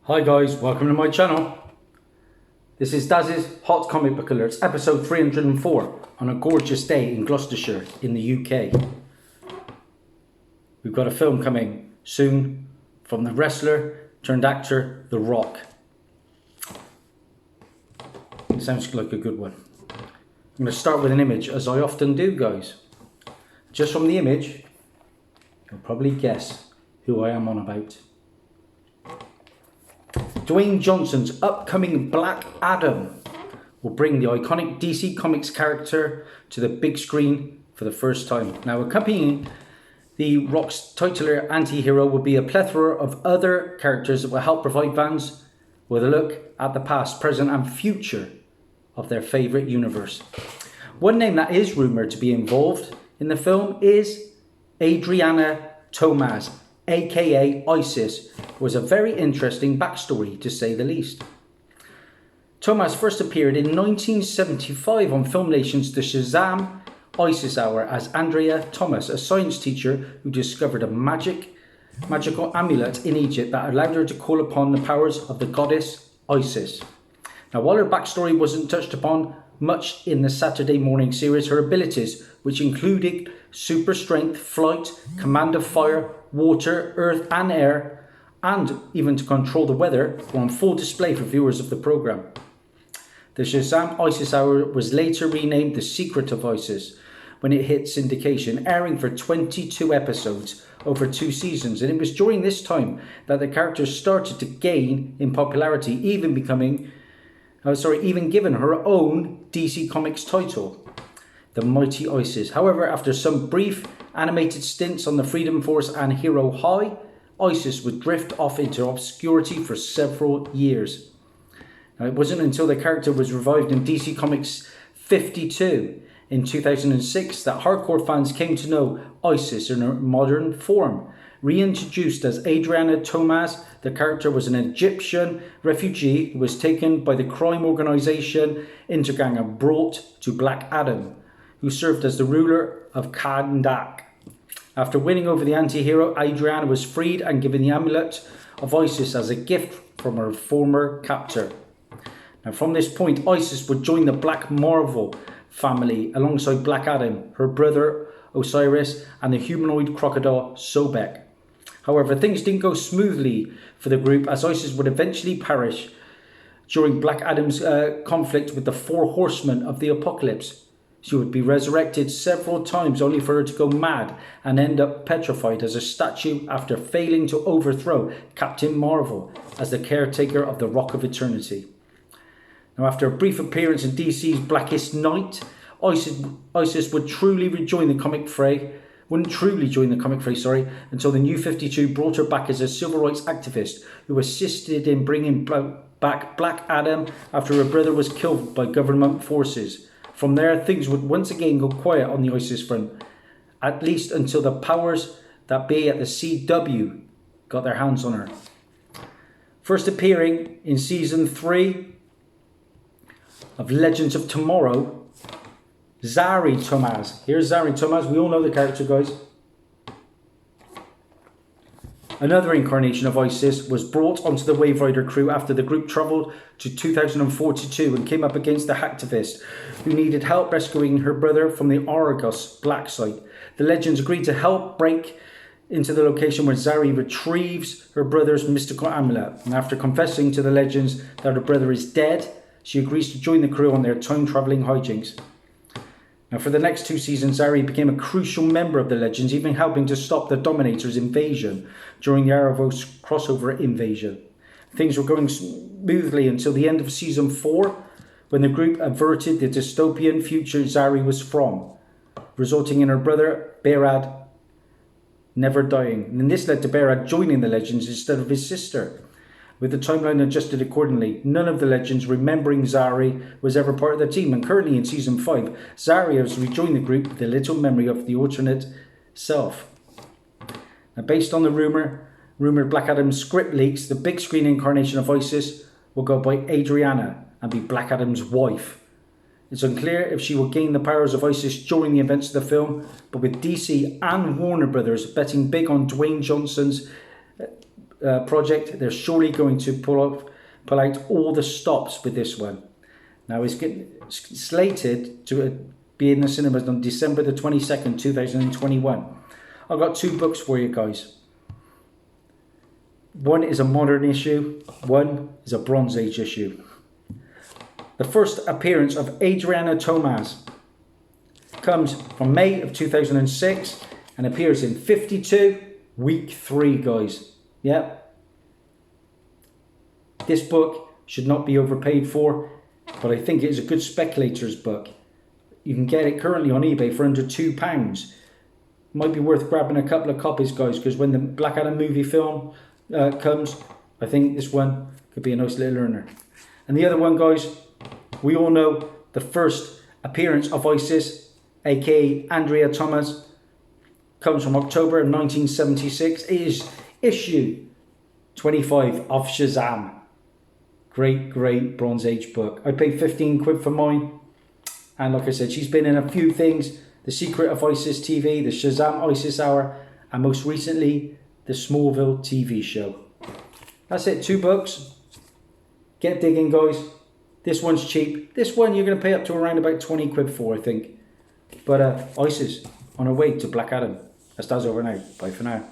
Hi guys, welcome to my channel. This is Dazzie's Hot Comic Book Alerts, episode 304, on a gorgeous day in Gloucestershire in the UK. We've got a film coming soon from the wrestler turned actor, The Rock. It sounds like a good one. I'm going to start with an image, as I often do, guys. Just from the image, you'll probably guess who I am on about. Dwayne Johnson's upcoming Black Adam will bring the iconic DC Comics character to the big screen for the first time. Now, accompanying the Rock's titular anti-hero will be a plethora of other characters that will help provide fans with a look at the past, present and future of their favourite universe. One name that is rumoured to be involved in the film is Adriana Tomaz, aka Isis, was a very interesting backstory to say the least. Tomaz first appeared in 1975 on Film Nation's The Shazam Isis Hour as Andrea Thomas, a science teacher who discovered a magical amulet in Egypt that allowed her to call upon the powers of the goddess Isis. Now, while her backstory wasn't touched upon much in the Saturday morning series, her abilities, which included super strength, flight, command of fire, water, earth and air, and even to control the weather, were on full display for viewers of the programme. The Shazam Isis Hour was later renamed The Secret of Isis when it hit syndication, airing for 22 episodes over 2 seasons, and it was during this time that the character started to gain in popularity, even given her own DC Comics title, The Mighty Isis. However, after some brief animated stints on the Freedom Force and Hero High, Isis would drift off into obscurity for several years. Now, it wasn't until the character was revived in DC Comics 52 in 2006 that hardcore fans came to know Isis in her modern form. Reintroduced as Adriana Tomaz, the character was an Egyptian refugee who was taken by the crime organisation Intergang and brought to Black Adam, who served as the ruler of Kandak. After winning over the anti-hero, Adriana was freed and given the amulet of Isis as a gift from her former captor. Now, from this point, Isis would join the Black Marvel family alongside Black Adam, her brother Osiris, and the humanoid crocodile Sobek. However, things didn't go smoothly for the group, as Isis would eventually perish during Black Adam's conflict with the 4 horsemen of the apocalypse. She would be resurrected several times, only for her to go mad and end up petrified as a statue after failing to overthrow Captain Marvel as the caretaker of the Rock of Eternity. Now, after a brief appearance in DC's Blackest Night, Isis would truly join the comic fray until the New 52 brought her back as a civil rights activist who assisted in bringing back Black Adam after her brother was killed by government forces. From there, things would once again go quiet on the Isis front, at least until the powers that be at the CW got their hands on her. First appearing in season 3 of Legends of Tomorrow, Dazzie Tomaz. Here's Dazzie Tomaz. We all know the character, guys. Another incarnation of Isis was brought onto the Wave Rider crew after the group travelled to 2042 and came up against the hacktivist who needed help rescuing her brother from the Argos black site. The Legends agreed to help break into the location where Dazzie retrieves her brother's mystical amulet. And after confessing to the Legends that her brother is dead, she agrees to join the crew on their time-travelling hijinks. Now, for the next 2 seasons, Dazzie became a crucial member of the Legends, even helping to stop the Dominator's invasion during the Arrowverse crossover invasion. Things were going smoothly until the end of season 4, when the group averted the dystopian future Dazzie was from, resulting in her brother, Behrad, never dying. And this led to Behrad joining the Legends instead of his sister. With the timeline adjusted accordingly, none of the Legends remembering Dazzie was ever part of the team, and currently in season 5, Dazzie has rejoined the group with a little memory of the alternate self. Now, based on the rumoured Black Adam script leaks, the big screen incarnation of Isis will go by Adriana and be Black Adam's wife. It's unclear if she will gain the powers of Isis during the events of the film, but with DC and Warner Brothers betting big on Dwayne Johnson's project. They're surely going to pull out all the stops with this one. Now it's slated to be in the cinemas on December the 22nd, 2021. I've got 2 books for you guys. One is a modern issue, one is a Bronze Age issue. The first appearance of Adriana Thomas comes from May of 2006 and appears in 52, week 3, guys. Yeah. This book should not be overpaid for, but I think it is a good speculator's book. You can get it currently on eBay for under £2. Might be worth grabbing a couple of copies, guys, because when the Black Adam movie film comes, I think this one could be a nice little earner. And the other one, guys, we all know the first appearance of Isis, aka Andrea Thomas, comes from October of 1976. It is issue 25 of Shazam. Great Bronze Age book. I paid 15 quid for mine. And like I said, she's been in a few things. The Secret of Isis TV, the Shazam Isis Hour, and most recently, the Smallville TV show. That's it, 2 books. Get digging, guys. This one's cheap. This one you're going to pay up to around about 20 quid for, I think. But Isis, on her way to Black Adam. That's Dazzie over now. Bye for now.